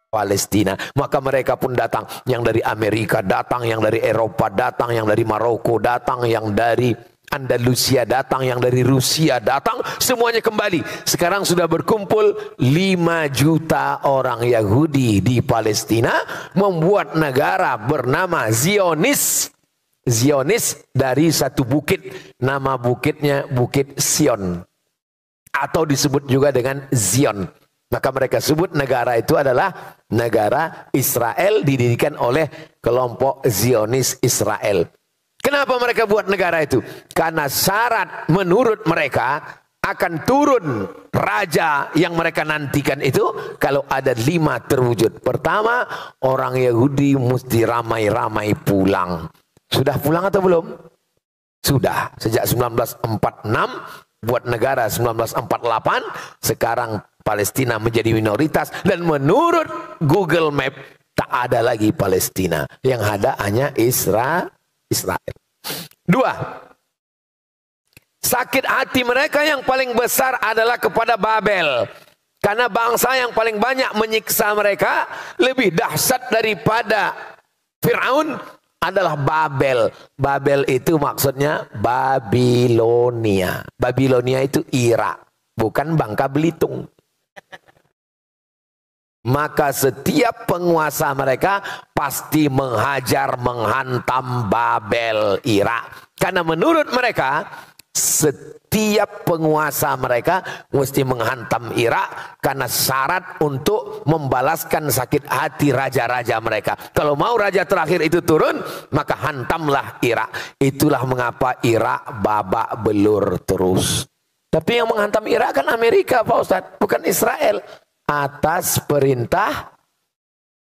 Palestina. Maka mereka pun datang, yang dari Amerika datang, yang dari Eropa datang, yang dari Maroko datang, yang dari Andalusia datang, yang dari Rusia datang, semuanya kembali. Sekarang sudah berkumpul 5 juta orang Yahudi di Palestina, membuat negara bernama Zionis. Zionis dari satu bukit, nama bukitnya Bukit Sion, atau disebut juga dengan Zion. Maka mereka sebut negara itu adalah negara Israel, didirikan oleh kelompok Zionis Israel. Kenapa mereka buat negara itu? Karena syarat menurut mereka akan turun raja yang mereka nantikan itu kalau ada 5 terwujud. Pertama, orang Yahudi mesti ramai-ramai pulang. Sudah pulang atau belum? Sudah. Sejak 1946 buat negara 1948, sekarang Palestina menjadi minoritas, dan menurut Google Map tak ada lagi Palestina, yang ada hanya Israel. 2. Sakit hati mereka yang paling besar adalah kepada Babel, karena bangsa yang paling banyak menyiksa mereka, lebih dahsyat daripada Firaun, adalah Babel. Babel itu maksudnya Babilonia. Babilonia itu Irak, bukan Bangka Belitung. Maka setiap penguasa mereka pasti menghajar, menghantam Babel, Irak. Karena menurut mereka setiap penguasa mereka mesti menghantam Irak, karena syarat untuk membalaskan sakit hati raja-raja mereka. Kalau mau raja terakhir itu turun, maka hantamlah Irak. Itulah mengapa Irak babak belur terus. Tapi yang menghantam Irak kan Amerika, Pak Ustadz, bukan Israel. Atas perintah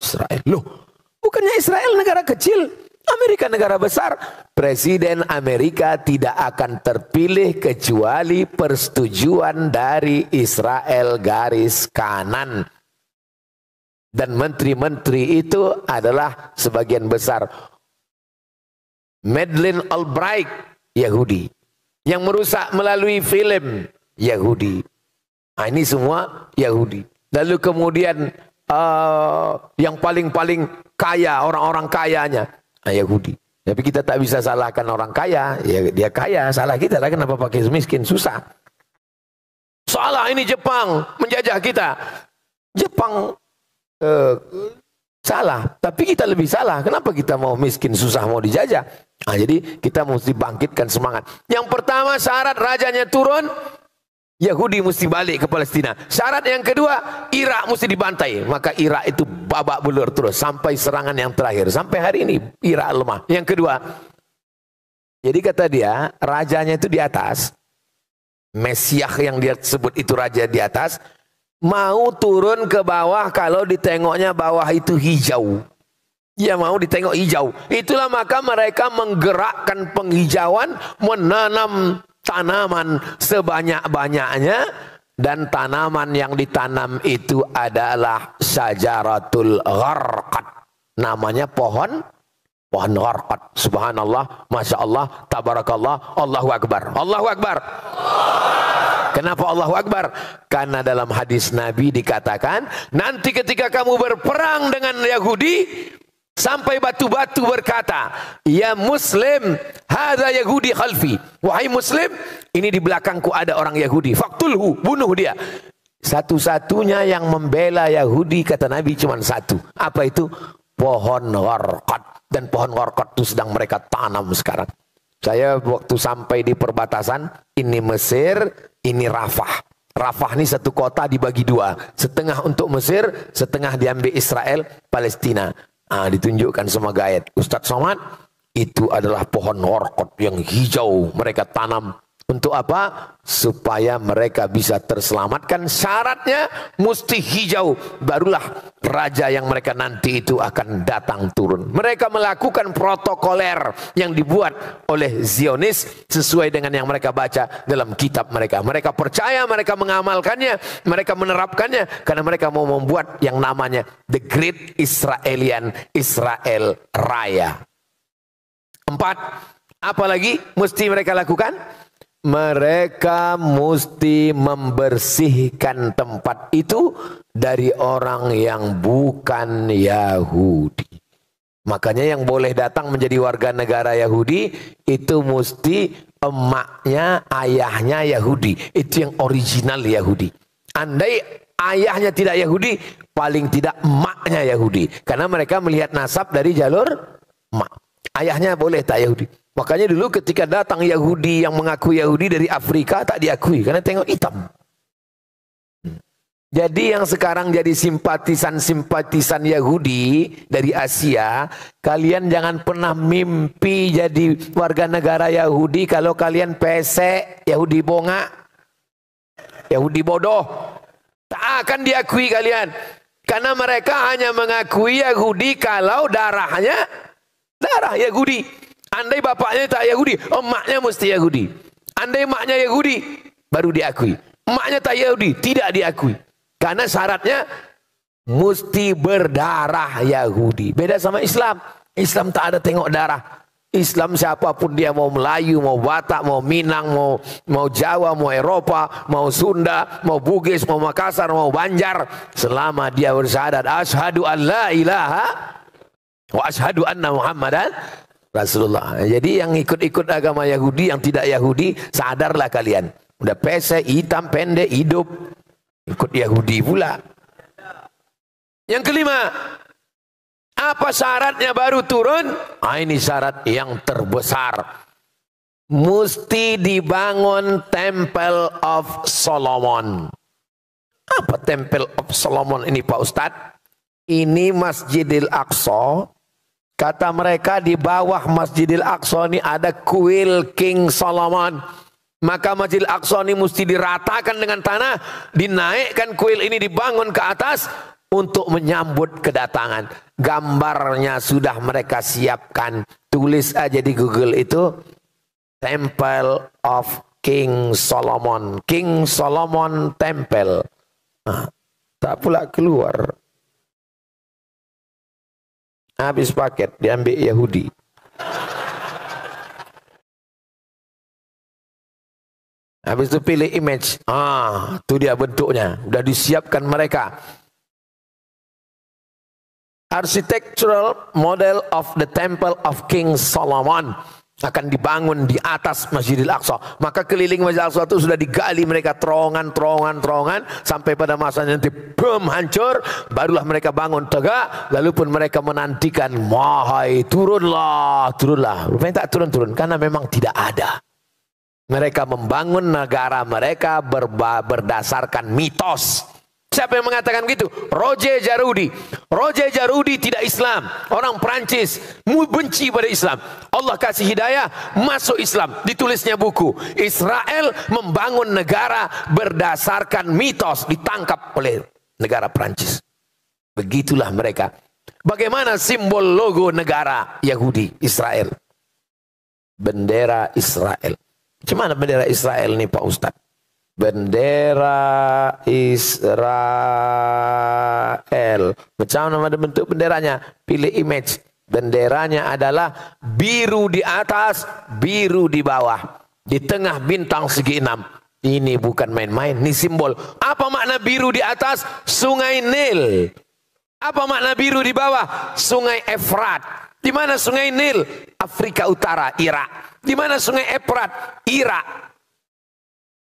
Israel. Loh, bukannya Israel negara kecil, Amerika negara besar. Presiden Amerika tidak akan terpilih kecuali persetujuan dari Israel garis kanan. Dan menteri-menteri itu adalah sebagian besar Madeleine Albright, Yahudi. Yang merusak melalui film, Yahudi. Nah, ini semua Yahudi. Lalu kemudian yang paling-paling kaya, orang-orang kayanya Yahudi. Tapi kita tak bisa salahkan orang kaya, ya dia kaya, salah kita lah kenapa pakai miskin, susah. Salah ini Jepang menjajah kita. Jepang salah, tapi kita lebih salah. Kenapa kita mau miskin, susah, mau dijajah? Nah, jadi kita mesti bangkitkan semangat. Yang pertama, syarat rajanya turun, Yahudi mesti balik ke Palestina. Syarat yang kedua, Irak mesti dibantai. Maka Irak itu babak belur terus sampai serangan yang terakhir. Sampai hari ini Irak lemah. Yang kedua, jadi kata dia, rajanya itu di atas. Mesiah yang dia sebut itu raja di atas, mau turun ke bawah kalau ditengoknya bawah itu hijau. Dia mau ditengok hijau. Itulah maka mereka menggerakkan penghijauan, menanam tanaman sebanyak-banyaknya, dan tanaman yang ditanam itu adalah syajaratul gharqad. Namanya pohon gharqad. Subhanallah, Masya Allah, Tabarakallah, Allahu Akbar. Allahu Akbar. Kenapa Allahu Akbar? Karena dalam hadis Nabi dikatakan, nanti ketika kamu berperang dengan Yahudi, sampai batu-batu berkata, ya Muslim, hadza Yahudi khalfi. Wahai Muslim, ini di belakangku ada orang Yahudi. Faktulhu, bunuh dia. Satu-satunya yang membela Yahudi, kata Nabi, cuma satu. Apa itu? Pohon gharqad. Dan pohon gharqad itu sedang mereka tanam sekarang. Saya waktu sampai di perbatasan, ini Mesir, ini Rafah. Rafah ini satu kota dibagi dua. Setengah untuk Mesir, setengah diambil Israel, Palestina. Ditunjukkan sama guide Ustadz Somad, itu adalah pohon gharqad yang hijau mereka tanam. Untuk apa? Supaya mereka bisa terselamatkan. Syaratnya mesti hijau, barulah raja yang mereka nanti itu akan datang turun. Mereka melakukan protokoler yang dibuat oleh Zionis sesuai dengan yang mereka baca dalam kitab mereka. Mereka percaya, mereka mengamalkannya, mereka menerapkannya, karena mereka mau membuat yang namanya The Great Israelian, Israel Raya. 4. Apalagi mesti mereka lakukan? mereka mesti membersihkan tempat itu dari orang yang bukan Yahudi. Makanya yang boleh datang menjadi warga negara Yahudi itu mesti emaknya, ayahnya Yahudi. Itu yang original Yahudi. Andai ayahnya tidak Yahudi, paling tidak emaknya Yahudi. Karena mereka melihat nasab dari jalur emak. Ayahnya boleh tak Yahudi. Makanya dulu ketika datang Yahudi yang mengaku Yahudi dari Afrika tak diakui karena tengok hitam. Jadi yang sekarang jadi simpatisan-simpatisan Yahudi dari Asia, kalian jangan pernah mimpi jadi warga negara Yahudi kalau kalian pesek, Yahudi bongak, Yahudi bodoh. Tak akan diakui kalian. Karena mereka hanya mengakui Yahudi kalau darahnya darah Yahudi. Andai bapaknya tak Yahudi, emaknya mesti Yahudi. Andai emaknya Yahudi, baru diakui. Emaknya tak Yahudi, tidak diakui. Karena syaratnya mesti berdarah Yahudi. Beda sama Islam. Islam tak ada tengok darah. Islam siapapun dia, mau Melayu, mau Batak, mau Minang, mau Jawa, mau Eropa, mau Sunda, mau Bugis, mau Makassar, mau Banjar, selama dia bersyahadat asyhadu an la ilaha wa asyhadu anna Muhammadan Rasulullah. Jadi yang ikut-ikut agama Yahudi, yang tidak Yahudi, sadarlah kalian. Udah pesek, hitam, pendek, hidup, ikut Yahudi pula. Yang kelima, apa syaratnya baru turun? Ini syarat yang terbesar. Mesti dibangun Temple of Solomon. Apa Temple of Solomon ini Pak Ustadz? Ini Masjidil Aqsa. Kata mereka di bawah Masjidil Aqsa ini ada kuil King Solomon. Maka Masjidil Aqsa ini mesti diratakan dengan tanah, dinaikkan kuil ini, dibangun ke atas untuk menyambut kedatangan. Gambarnya sudah mereka siapkan. Tulis aja di Google itu Temple of King Solomon. King Solomon Temple. Tak pula keluar. Habis paket, diambil Yahudi. Habis itu pilih image. Itu dia bentuknya. Sudah disiapkan mereka. Architectural model of the Temple of King Solomon akan dibangun di atas Masjidil Aqsa. Maka keliling Masjidil Aqsa itu sudah digali mereka terowongan sampai pada masanya nanti hancur, barulah mereka bangun tegak. Lalu pun mereka menantikan, wahai turunlah. Rupanya tak turun karena memang tidak ada. Mereka membangun negara mereka berdasarkan mitos. Siapa yang mengatakan begitu? Roger Jarudi. Roger Jarudi tidak Islam. Orang Perancis, benci pada Islam. Allah kasih hidayah, masuk Islam. Ditulisnya buku. Israel membangun negara berdasarkan mitos. Ditangkap oleh negara Perancis. Begitulah mereka. Bagaimana simbol logo negara Yahudi, Israel? Bendera Israel. Macam mana bendera Israel ini Pak Ustadz? Bendera Israel. Macam mana bentuk benderanya? Pilih image. Benderanya adalah biru di atas, biru di bawah. Di tengah bintang segi 6. Ini bukan main-main, ini simbol. Apa makna biru di atas? Sungai Nil. Apa makna biru di bawah? Sungai Efrat. Di mana sungai Nil? Afrika Utara, Irak. Di mana sungai Efrat? Irak.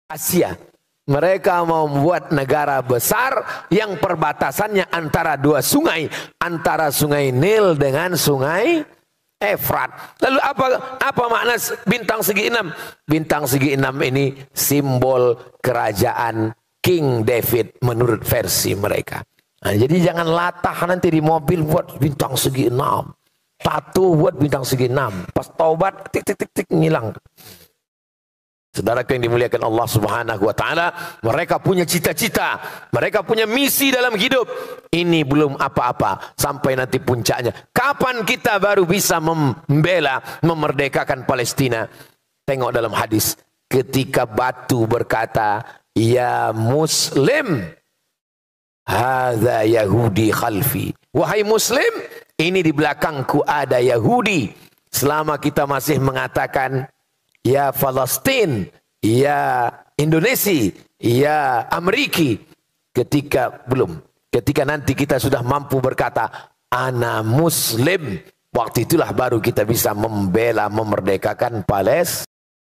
Asia. Mereka mau membuat negara besar yang perbatasannya antara dua sungai, antara sungai Nil dengan sungai Efrat. Lalu apa makna bintang segi 6? Bintang segi 6 ini simbol kerajaan King David menurut versi mereka. Nah, jadi jangan latah nanti di mobil buat bintang segi 6. Tato buat bintang segi 6. Pas taubat tik ngilang. Saudara yang dimuliakan Allah Subhanahu wa taala, mereka punya cita-cita, mereka punya misi dalam hidup. Ini belum apa-apa sampai nanti puncaknya. Kapan kita baru bisa membela, memerdekakan Palestina? Tengok dalam hadis, ketika batu berkata, "Ya Muslim, hadza Yahudi khalfi." Wahai Muslim, ini di belakangku ada Yahudi. Selama kita masih mengatakan, "Ya Palestina, ya Indonesia, ya Amerika. Ketika nanti kita sudah mampu berkata, ana muslim, waktu itulah baru kita bisa membela, memerdekakan Palestina.